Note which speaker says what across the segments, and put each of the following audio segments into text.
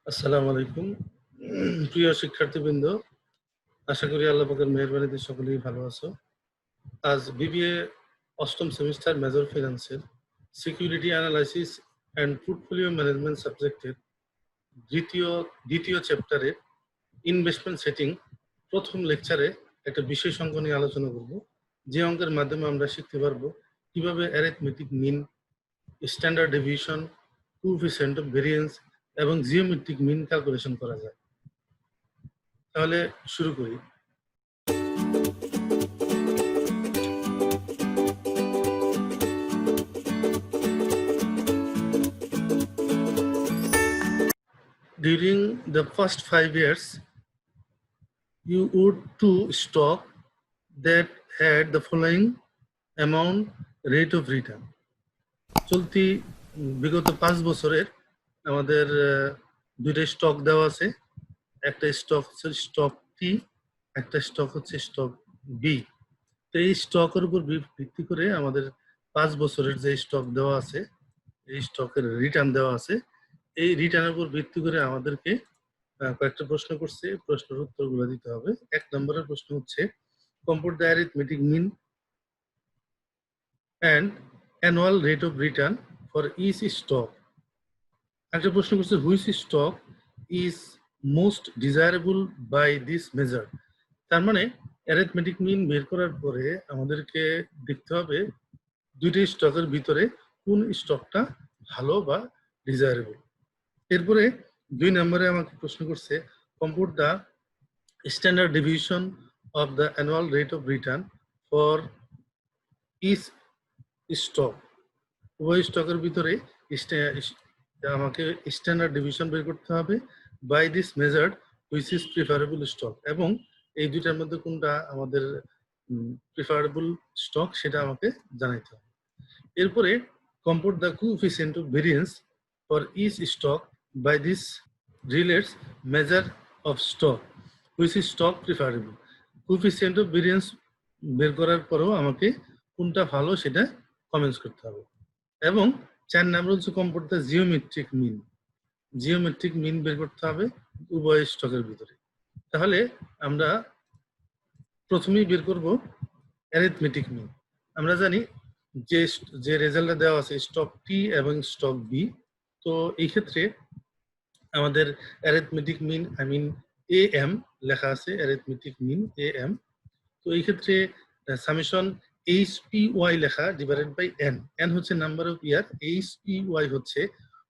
Speaker 1: আসসালামু আলাইকুম। প্রিয় শিক্ষার্থীবৃন্দ, আশা করি আল্লাহ পাকের মেহেরবানিতে সকলেই ভালো আছো। আজ বিবিএ অষ্টম সেমিস্টার মেজর ফিনান্সের security analysis and portfolio management সাবজেক্টের দ্বিতীয় চ্যাপ্টারে ইনভেস্টমেন্ট সেটিং প্রথম লেকচারে একটা বিষয় অঙ্ক নিয়ে আলোচনা করব, যে অঙ্কের মাধ্যমে আমরা শিখতে পারবো কিভাবে arithmetic mean, standard deviation, coefficient of variance এবং জিওমেট্রিক মিন ক্যালকুলেশন করা যায়। তাহলে শুরু করি। During the first 5 years, you would to stock that had the following amount rate of return. চলতি বিগত 5 বছরের আমাদের দুইটা স্টক দেওয়া আছে। একটা স্টক হচ্ছে স্টক টি, একটা স্টক হচ্ছে স্টক বি। তো এই স্টকের উপর ভিত্তি করে আমাদের 5 বছরের যে স্টক দেওয়া আছে, এই স্টকের রিটার্ন দেওয়া আছে। এই রিটার্নের উপর ভিত্তি করে আমাদেরকে কয়েকটা প্রশ্ন করছে, প্রশ্নের উত্তরগুলো দিতে হবে। 1 নম্বরের প্রশ্ন হচ্ছে compute the arithmetic mean and annual rate of return for each stock. একটা প্রশ্ন করছে which stock is most desirable by this measure. তার মানে অ্যারিথমেটিক মিন বের করার পরে আমাদেরকে দেখতে হবে দুইটা স্টকের ভিতরে কোন স্টকটা ভালো বা ডিজায়ারেবল। এরপরে 2 নম্বরে আমাকে প্রশ্ন করছে compute the standard deviation of the annual rate of return for each stock. উভয় স্টকের ভিতরে আমাকে স্ট্যান্ডার্ড ডিভিশন বের করতে হবে by this measured which is preferable stock, এবং এই দুইটার মধ্যে কোনটা আমাদের প্রিফারেবল স্টক সেটা আমাকে জানাইতে হবে। এরপরে compute the coefficient of variance for each stock by this relates measure of stock which is stock preferable. coefficient of variance বের করার পরেও আমাকে কোনটা ভালো সেটা কমেন্টস করতে হবে। এবং 4 নম্বর হচ্ছে compute the geometric mean. Geometric mean বের করতে হবে উভয় স্টকের ভিতরে। তাহলে আমরা প্রথমেই বের করব অ্যারিথমেটিক মিন। আমরা জানি যে রেজাল্টটা দেওয়া আছে স্টক টি এবং স্টক বি, তো এই ক্ষেত্রে আমাদের অ্যারিথমেটিক মিন এ এম লেখা আছে, অ্যারিথমেটিক মিন এ এম। তো এই ক্ষেত্রে সামেশন এইচ পি ওয়াই লেখা ডিভাইডেড বাই এন। এন হচ্ছে number of year, H P Y হচ্ছে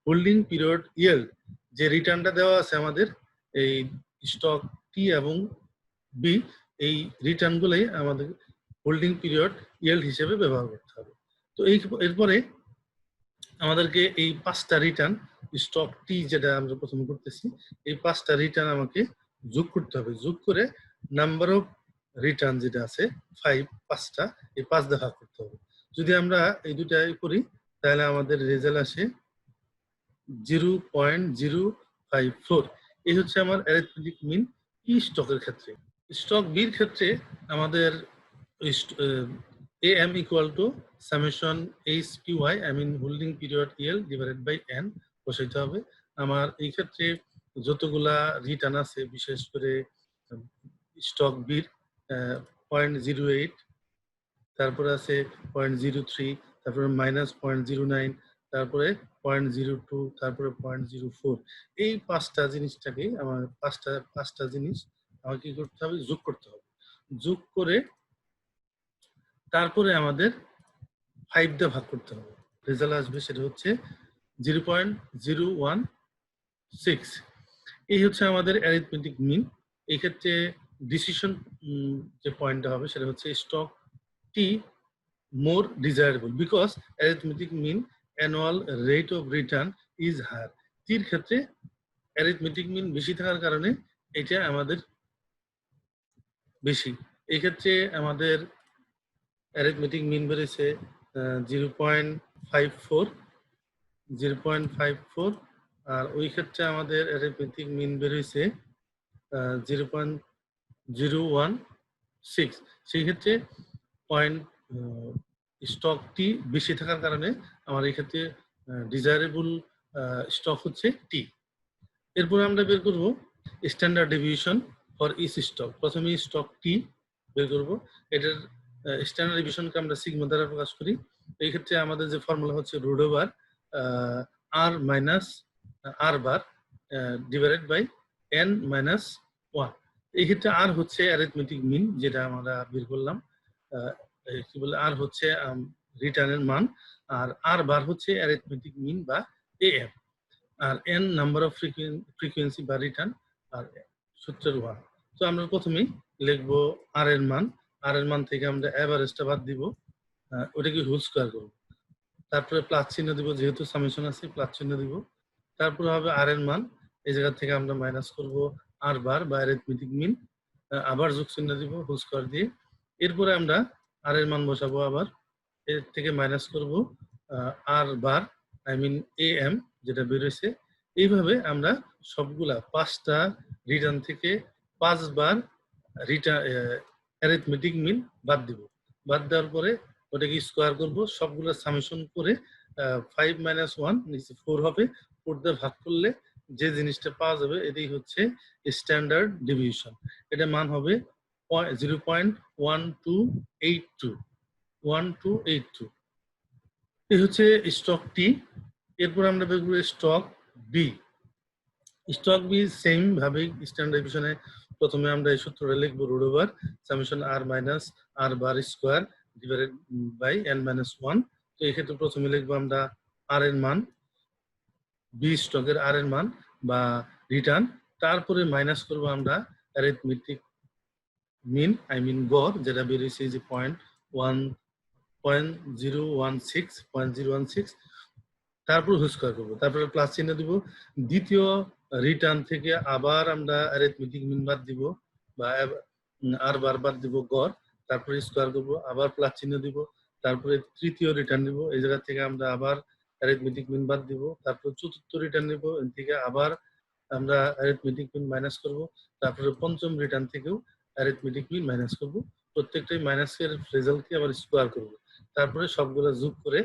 Speaker 1: হোল্ডিং পিরিয়ড ইয়েল্ড। যে রিটার্নটা দেওয়া আছে আমাদের এই স্টক টি এবং বি, এই রিটার্নগুলোই আমাদের হোল্ডিং পিরিয়ড ইয়েল্ড হিসেবে ব্যবহার করতে হবে। তো এরপরে আমাদেরকে এই 5টা রিটার্ন স্টক টি যেটা আমরা প্রথমে করতেছি, এই 5টা রিটার্ন আমাকে যোগ করতে হবে। যোগ করে নাম্বার অফ রিটার্ন যেটা আছে 5টা, এই 5 দিয়ে ভাগ করতে হবে। যদি আমরা এই দুটাই করি তাহলে আমাদের রেজাল্ট আসে 0.054। এই হচ্ছে আমার অ্যারিথমেটিক মিন ই স্টকের ক্ষেত্রে। স্টক বির ক্ষেত্রে আমাদের AM equal to summation HPY, holding period EL divided by N বসাইতে হবে। আমার এই ক্ষেত্রে যতগুলা রিটার্ন আছে, বিশেষ করে স্টক বির 0.08, তারপরে আছে 0.03, তারপরে -0.09, তারপরে 0.02, তারপরে 0.04। এই 5টা জিনিসটাকে আমার পাঁচটা জিনিস আমাকে কি করতে হবে, যোগ করতে হবে। যোগ করে তারপরে আমাদের 5 দিয়ে ভাগ করতে হবে। রেজাল্ট আসবে সেটা হচ্ছে 0.016। এই হচ্ছে আমাদের অ্যারিথমেটিক মিন। এই ক্ষেত্রে ডিসিশন যে পয়েন্টটা হবে সেটা হচ্ছে stock T more desirable because arithmetic mean annual rate of return is higher. টির ক্ষেত্রে arithmetic mean বেশি থাকার কারণে এটা আমাদের বেশি। এই ক্ষেত্রে আমাদের arithmetic mean বেড়েছে 0.54, আর ওই ক্ষেত্রে আমাদের arithmetic mean বেড়েছে 0.016। সেই ক্ষেত্রে পয়েন্ট স্টকটি বেশি থাকার কারণে আমার এই ক্ষেত্রে ডিজায়ারেবল স্টক হচ্ছে টি। এরপর আমরা বের করব standard deviation for each stock. প্রথমে স্টক টি বের করব। এটার স্ট্যান্ডার্ড ডেভিয়েশনকে আমরা সিগমা দ্বারা প্রকাশ করি। এই ক্ষেত্রে আমাদের যে ফর্মুলা হচ্ছে root over R minus R bar divided by N minus one. এই ক্ষেত্রে আর হচ্ছে অ্যারিথমেটিক মিন, যেটা আমরা বের করলাম। কি বলে, আর হচ্ছে রিটার্নের মান, আর আর বার হচ্ছে অ্যারিথমেটিক মিন বা এএম, আর এন নাম্বার অফ ফ্রিকোয়েন্সি বা রিটার্ন, আর সূত্রের ওয়ান। তো আমরা প্রথমেই লিখবো আর এর মান। আর এর মান থেকে আমরা এভারেজটা বাদ দিব, ওটাকে হোল স্কোয়ার করবো। তারপরে প্লাস চিহ্ন দিব, যেহেতু সামেশন আছে প্লাস চিহ্ন দিব। তারপরে হবে আর এর মান, এই জায়গা থেকে আমরা মাইনাস করব আর বার বা অ্যারিথমেটিক মিন, আবার যোগ চিহ্ন দিব হোল স্কোয়ার দিয়ে। এরপরে আমরা আর এর মান বসাবো, আবার এর থেকে মাইনাস করব আর বার আই মিন এ এম যেটা বেরোয়েছে। এইভাবে আমরা সবগুলা 5টা রিটার্ন থেকে 5বার রিটার্ন অ্যারিথমেটিক মিন বাদ দিব। বাদ দেওয়ার পরে ওটাকে স্কোয়ার করব, সবগুলো সামেশন করে 5 মাইনাস 1 নিচে 4 হবে। 4 দিয়ে ভাগ করলে যে জিনিসটা পাওয়া যাবে এটাই হচ্ছে স্ট্যান্ডার্ড ডেভিয়েশন। এটা মান হবে 0.1282 1282। এই হচ্ছে স্টক টি। এরপর আমরা বের করব stock B. Stock B same ভাবে স্ট্যান্ডার্ড ডেভিয়েশনে প্রথমে আমরা এই সূত্রটা লিখবো, root over summation R minus R bar square divided by N minus one. তো এই ক্ষেত্রে প্রথমে লিখবো আমরা আর এর মান, বি স্টকের আর এর মান বা রিটার্ন। তারপরে মাইনাস করবো আমরা অ্যারিথমেটিক মিন আই মিন গড়, যেটা বেরিয়েছে যে 0.016। তারপর হোল স্কয়ার করবো, তারপরে প্লাস চিহ্ন দিব। দ্বিতীয় রিটার্ন থেকে আবার আমরা অ্যারিথমেটিক মিন বাদ দিব বা আর বার বাদ দিব গড়, তারপরে স্কয়ার করবো, আবার প্লাস চিহ্ন দিব। তারপরে তৃতীয় রিটার্ন দিব, এই জায়গা থেকে আমরা আবার অ্যারিথমেটিক মিন বাদ দিব। তারপরে চতুর্থ রিটার্ন নিব, এর থেকে আবার আমরা অ্যারিথমেটিক মিন মাইনাস করব। তারপরে পঞ্চম রিটার্ন থেকেও অ্যারিথমেটিক মিন মাইনাস করব। প্রত্যেকটাই মাইনাসের রেজাল্টকে আবার স্কোয়ার করব। তারপরে সবগুলো যোগ করে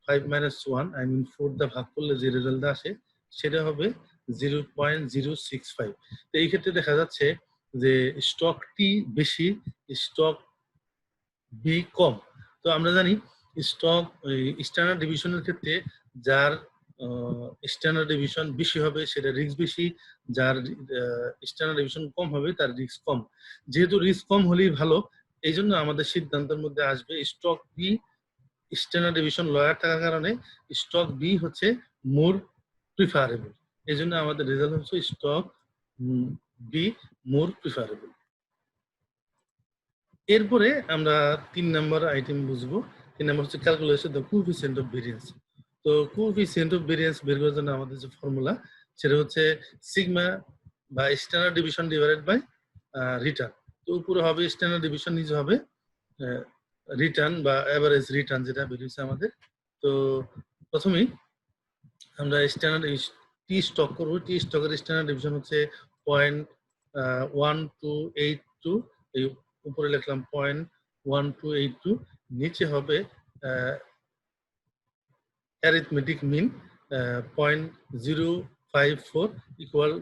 Speaker 1: 5 মাইনাস 1 আই মিন 4 দা ভাগ করলে যে রেজাল্ট আসে সেটা হবে 0.065। তো এই ক্ষেত্রে দেখা যাচ্ছে যে স্টক টি বেশি, স্টক বি কম। তো আমরা জানি স্টক স্ট্যান্ডার্ড ডিভিশনের ক্ষেত্রে যার স্ট্যান্ডার্ড ডিভিশন বেশি হবে সেটা রিস্ক বেশি, যার স্ট্যান্ডার্ড ডিভিশন কম হবে তার রিস্ক কম। যেহেতু রিস্ক কম হলেই ভালো, এই জন্য আমাদের সিদ্ধান্তের মধ্যে আসবে stock B standard division lower থাকার কারণে স্টক বি হচ্ছে মোর প্রিফারেবল। এই জন্য আমাদের রেজাল্ট হচ্ছে স্টক বি মোর প্রিফারেবল। এরপরে আমরা 3 নম্বর আইটেম বুঝবো। 3 নম্বর হচ্ছে calculation the coefficient of variance. তো কোএফিসিয়েন্ট অফ ভেরিয়েন্স বের করার জন্য আমাদের যে ফর্মুলা সেটা হচ্ছে সিগমা বা standard division divided by return. তো উপরে হবে স্ট্যান্ডার্ড ডিভিশন, নিচে হবে রিটার্ন বা এভারেজ রিটার্ন যেটা বেরিয়েছে আমাদের। তো প্রথমেই আমরা স্ট্যান্ডার্ড টি স্টক করবো। টি স্টকের স্ট্যান্ডার্ড ডিভিশন হচ্ছে 0.1282। এই উপরে লিখলাম 0.1282, নিচে হবে অ্যারিথমেটিক মিন 0.054 ইকুয়াল,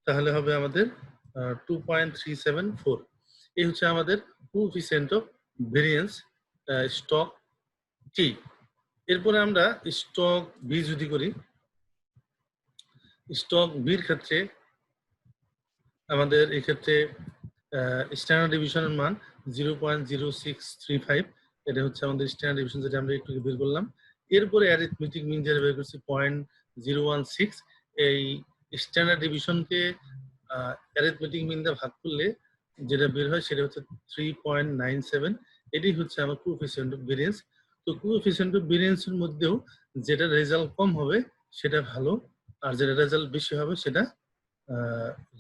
Speaker 1: তাহলে হবে আমাদের 2.374। এই হচ্ছে আমাদের কোএফিসিয়েন্ট অফ ভেরিয়েন্স স্টক টি। এরপরে আমরা স্টক বি যদি করি, স্টক বির ক্ষেত্রে আমাদের এই ক্ষেত্রে স্ট্যান্ডার্ড ডিভিশনের মান 0.0635। এটা হচ্ছে আমাদের স্ট্যান্ডার্ড ডিভিশন, যেটা আমরা একটু বের করলাম। এরপরে অ্যারিথমেটিক মিন যেটা বের করছি 0.016। এই স্ট্যান্ডার্ড ডিভিশনকে অ্যারিথমেটিক মিন দিয়ে ভাগ করলে যেটা বের হয় সেটা হচ্ছে 3.97। এটাই হচ্ছে আমার কোএফিসিয়েন্ট অফ ভেরিয়েন্স। তো কোএফিসিয়েন্ট অফ ভেরিয়েন্সের মধ্যেও যেটা রেজাল্ট কম হবে সেটা ভালো, আর যেটা রেজাল্ট বেশি হবে সেটা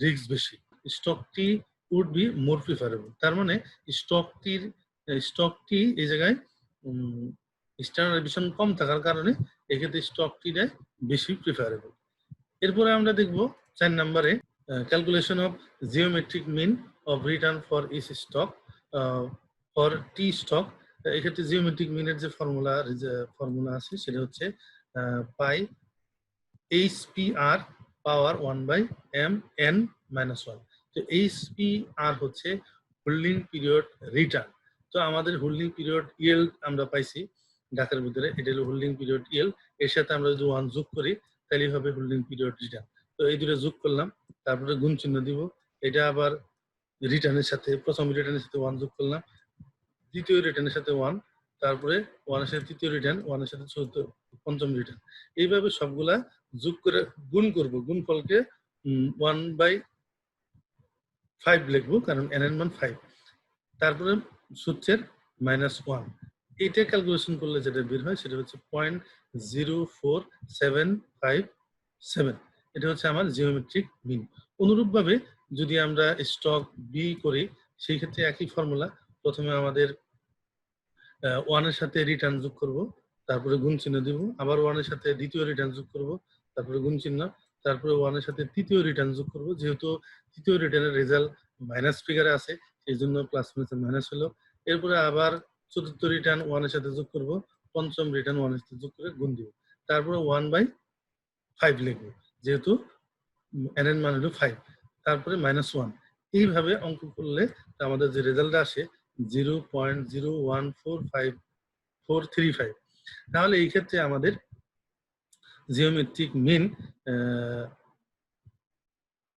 Speaker 1: রিস্ক বেশি। স্টকটি উড বি মোর প্রিফারেবল, তার মানে স্টকটি এই জায়গায় স্ট্যান্ডার্ড ডিভিশন কম থাকার কারণে এক্ষেত্রে স্টকটিটা বেশি প্রিফারেবল। এরপরে আমরা দেখব 4 নম্বরে calculation of geometric mean of return for each stock for T stock. এক্ষেত্রে জিওমেট্রিক মিনের যে ফর্মুলা আছে সেটা হচ্ছে পাই এইচপিআর পাওয়ার 1/mn - 1। তো HPR হচ্ছে হোল্ডিং পিরিয়ড রিটার্ন। তো আমাদের হোল্ডিং পিরিয়ড ইয়েল্ড আমরা পাইছি ডাকের ভিতরে, এটা হলো হোল্ডিং পিরিয়ড ইয়েল্ড। এর সাথে আমরা যদি 1 যোগ করি তাহলেই হবে হোল্ডিং পিরিয়ড রিটার্ন। তো এই দুটো যোগ করলাম, তারপরে গুণ চিহ্ন দিব। এটা আবার রিটার্নের সাথে, প্রথম রিটার্নের সাথে 1 যোগ করলাম, দ্বিতীয় রিটার্নের সাথে 1, তারপরে 1 এর সাথে তৃতীয় রিটার্ন, 1 এর সাথে চতুর্থ পঞ্চম রিটার্ন। এইভাবে সবগুলা যোগ করে গুণ করব। গুণফলকে 1/5 লিখবো, কারণ n এর মান 5। তারপরে সূত্রের -1, এটা ক্যালকুলেশন করলে যেটা বের হয় সেটা হচ্ছে 0.04757। এটা হচ্ছে আমার জিওমেট্রিক মিন। অনুরূপভাবে যদি আমরা স্টক বি করি, সেই ক্ষেত্রে একই ফর্মুলা। প্রথমে আমাদের 1 এর সাথে রিটার্ন যোগ করব, তারপরে গুণ চিহ্ন দিব, আবার 1 এর সাথে দ্বিতীয় রিটার্ন যোগ করব, তারপরে গুণ চিহ্ন, তারপরে 1 এর সাথে তৃতীয় রিটার্ন যোগ করব। যেহেতু তৃতীয় রিটার্নের রেজাল্ট মাইনাস ফিগারে আছে, সেই জন্য প্লাস মাইনাসে মাইনাস হলো। এরপরে আবার চতুর্থ রিটার্ন 1 এর সাথে যোগ করব, পঞ্চম রিটার্ন 1 এর সাথে যোগ করে গুণ দিব, তারপরে 1/5 লিখব, যেহেতু n এর মান হলো 5, তারপরে -1। এইভাবে অঙ্ক করলে আমাদের যে রেজাল্ট আসে 0.0145435। তাহলে এই ক্ষেত্রে আমাদের জিওমেট্রিক মিন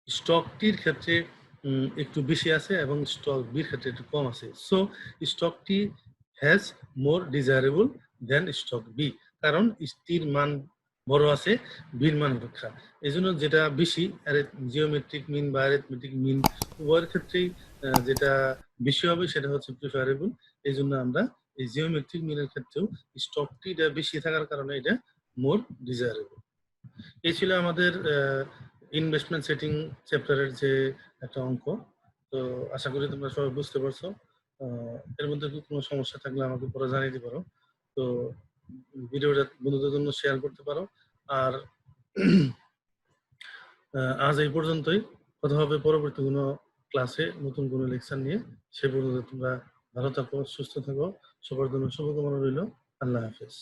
Speaker 1: স্টকটির ক্ষেত্রে একটু বেশি আছে এবং স্টক বির ক্ষেত্রে একটু কম আছে। সো স্টকটি has more desirable than stock B, কারণ টির মান বড় আছে বির মান অপেক্ষা। এই জন্য যেটা বেশি জিওমেট্রিক মিন বা অ্যারিথমেটিক মিন উভয়ের ক্ষেত্রেই যেটা বেশি হবে সেটা হচ্ছে প্রিফারেবল। এই জন্য আমরা এই জিওমেট্রিক মিনের ক্ষেত্রেও স্টকটি বেশি থাকার কারণে এটা মোর ডিজায়ারেবল। এই ছিল আমাদের ইনভেস্টমেন্ট সেটিং চ্যাপ্টারের যে একটা অঙ্ক। তো আশা করি তোমরা সবাই বুঝতে পারছো। এর মধ্যে কোনো সমস্যা থাকলে আমাকে পরে জানিয়ে দিতে পারো। তো ভিডিওটা বন্ধুদের জন্য শেয়ার করতে পারো। আর আজ এই পর্যন্তই। কথা হবে পরবর্তী কোনো ক্লাসে নতুন কোনো লেকচার নিয়ে। সে পর্যন্ত তোমরা ভালো থাকো, সুস্থ থাকো। সবার জন্য শুভকামনা রইল। আল্লাহ হাফেজ।